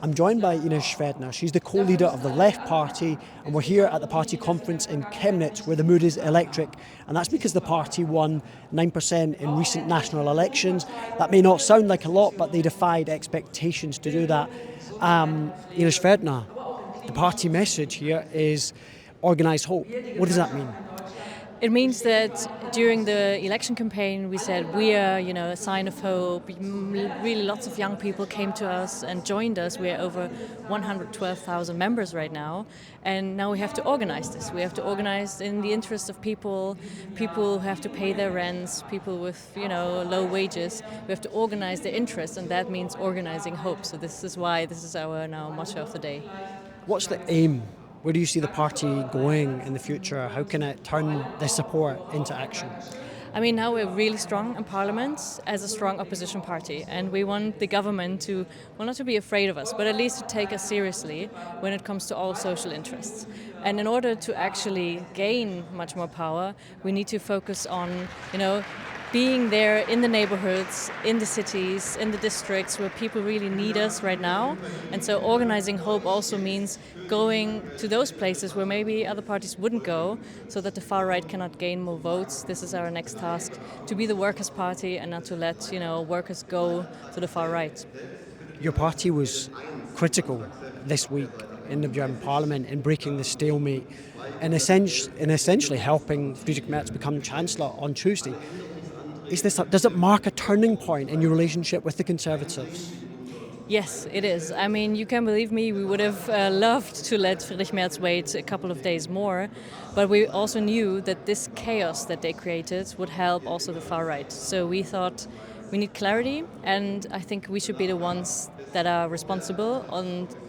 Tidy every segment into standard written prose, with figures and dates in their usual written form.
I'm joined by Ines Schwerdtner. She's the co-leader of the Left Party, and we're here at the party conference in Chemnitz, where the mood is electric. And that's because the party won 9% in recent national elections. That may not sound like a lot, but they defied expectations to do that. Ines Schwerdtner, the party message here is organised hope. What does that mean? It means that during the election campaign we said we are, a sign of hope. Really lots of young people came to us and joined us. We are over 112,000 members right now, and now we have to organize this. We have to organize in the interest of people who have to pay their rents, people with, low wages. We have to organize their interests, and that means organizing hope. So this is why this is our now motto of the day. What's the aim? Where do you see the party going in the future? How can it turn this support into action? I mean, now we're really strong in Parliament as a strong opposition party, and we want the government to, not to be afraid of us, but at least to take us seriously when it comes to all social interests. And in order to actually gain much more power, we need to focus on, being there in the neighborhoods, in the cities, in the districts where people really need us right now. And so organizing hope also means going to those places where maybe other parties wouldn't go, so that the far right cannot gain more votes. This is our next task, to be the workers' party and not to let workers go to the far right. Your party was critical this week in the German Parliament in breaking the stalemate and essentially helping Friedrich Merz become chancellor on Tuesday. Does it mark a turning point in your relationship with the Conservatives? Yes, it is. I mean, you can believe me, we would have loved to let Friedrich Merz wait a couple of days more, but we also knew that this chaos that they created would help also the far right. So we thought we need clarity, and I think we should be the ones that are responsible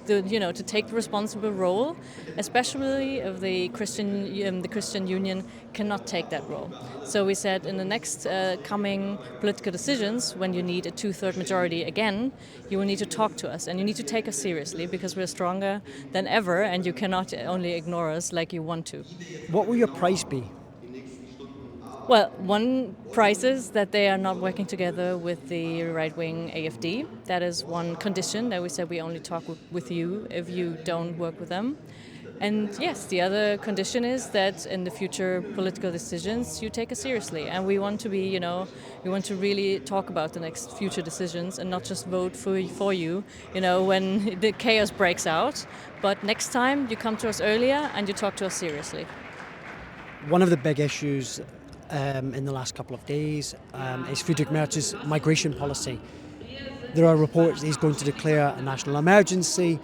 to take the responsible role, especially if the Christian Union cannot take that role. So we said in the next coming political decisions, when you need a 2/3 majority again, you will need to talk to us and you need to take us seriously, because we're stronger than ever and you cannot only ignore us like you want to. What will your price be? Well, one price is that they are not working together with the right-wing AfD. That is one condition that we said we only talk with you if you don't work with them. And yes, the other condition is that in the future political decisions you take us seriously. And we want to be, we want to really talk about the next future decisions and not just vote for you, when the chaos breaks out. But next time you come to us earlier and you talk to us seriously. One of the big issues in the last couple of days is Friedrich Merz's migration policy. There are reports that he's going to declare a national emergency.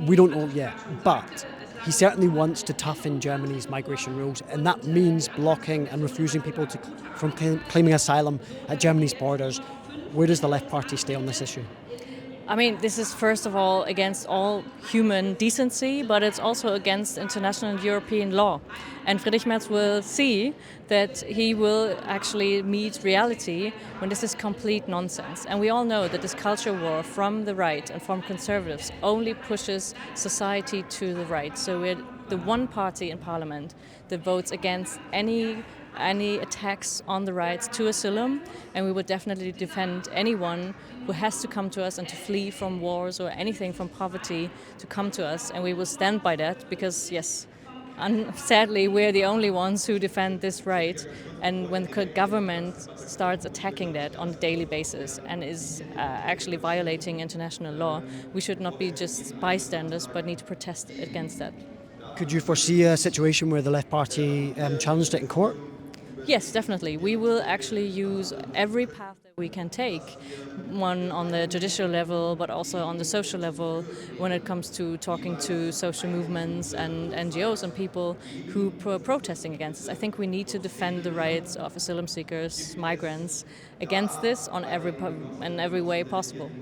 We don't know yet, but he certainly wants to toughen Germany's migration rules, and that means blocking and refusing people from claiming asylum at Germany's borders. Where does the Left Party stay on this issue? I mean, this is first of all against all human decency, but it's also against international and European law. And Friedrich Merz will see that he will actually meet reality when this is complete nonsense. And we all know that this culture war from the right and from conservatives only pushes society to the right. So we're the one party in parliament that votes against any attacks on the rights to asylum, and we would definitely defend anyone who has to come to us and to flee from wars or anything from poverty to come to us, and we will stand by that because, yes, sadly we're the only ones who defend this right, and when the government starts attacking that on a daily basis and is actually violating international law, we should not be just bystanders but need to protest against that. Could you foresee a situation where the Left Party challenged it in court? Yes, definitely. We will actually use every path that we can take, one on the judicial level, but also on the social level, when it comes to talking to social movements and NGOs and people who are protesting against this. I think we need to defend the rights of asylum seekers, migrants, against this in every way possible.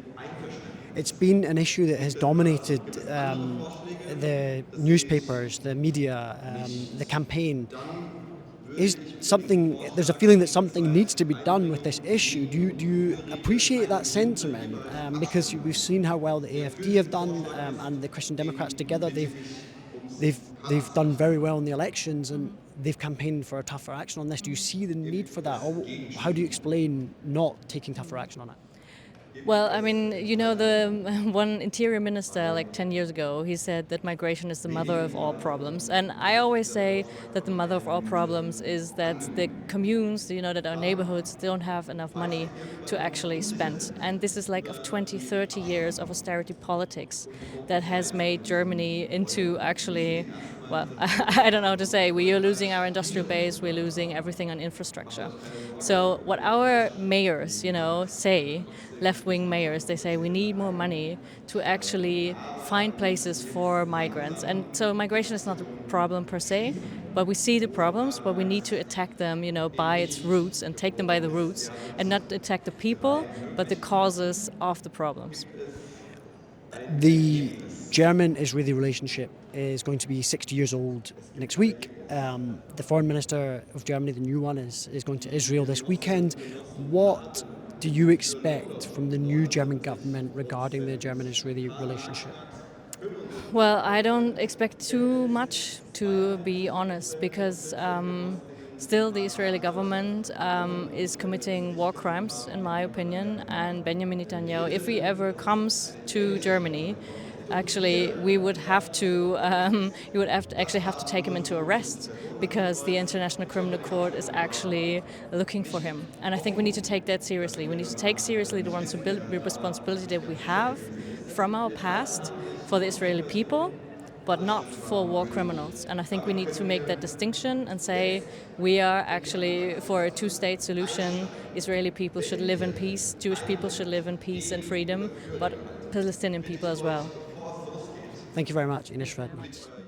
It's been an issue that has dominated the newspapers, the media, the campaign. There's a feeling that something needs to be done with this issue. Do you appreciate that sentiment? Because we've seen how well the AfD have done, and the Christian Democrats together. They've done very well in the elections, and they've campaigned for a tougher action on this. Do you see the need for that, or how do you explain not taking tougher action on it? Well, I mean, you know, the one interior minister like 10 years ago, he said that migration is the mother of all problems. And I always say that the mother of all problems is that the communes, you know, that our neighborhoods don't have enough money to actually spend. And this is like of 20, 30 years of austerity politics that has made Germany into actually, well, I don't know how to say, we are losing our industrial base, we're losing everything on infrastructure. So what our mayors, you know, say, left-wing mayors, they say we need more money to actually find places for migrants. And so migration is not a problem per se, but we see the problems, but we need to attack them, you know, by its roots and take them by the roots and not attack the people, but the causes of the problems. The German-Israeli relationship is going to be 60 years old next week. The foreign minister of Germany, the new one, is going to Israel this weekend. What do you expect from the new German government regarding the German-Israeli relationship? Well, I don't expect too much, to be honest, because still the Israeli government is committing war crimes, in my opinion. And Benjamin Netanyahu, if he ever comes to Germany, actually we would have to you would actually have to take him into arrest, because the International Criminal Court is actually looking for him. And I think we need to take that seriously. We need to take seriously the responsibility that we have from our past for the Israeli people, but not for war criminals. And I think we need to make that distinction and say we are actually for a two-state solution. Israeli people should live in peace, Jewish people should live in peace and freedom, but Palestinian people as well. Thank you very much, Ines Schwerdtner.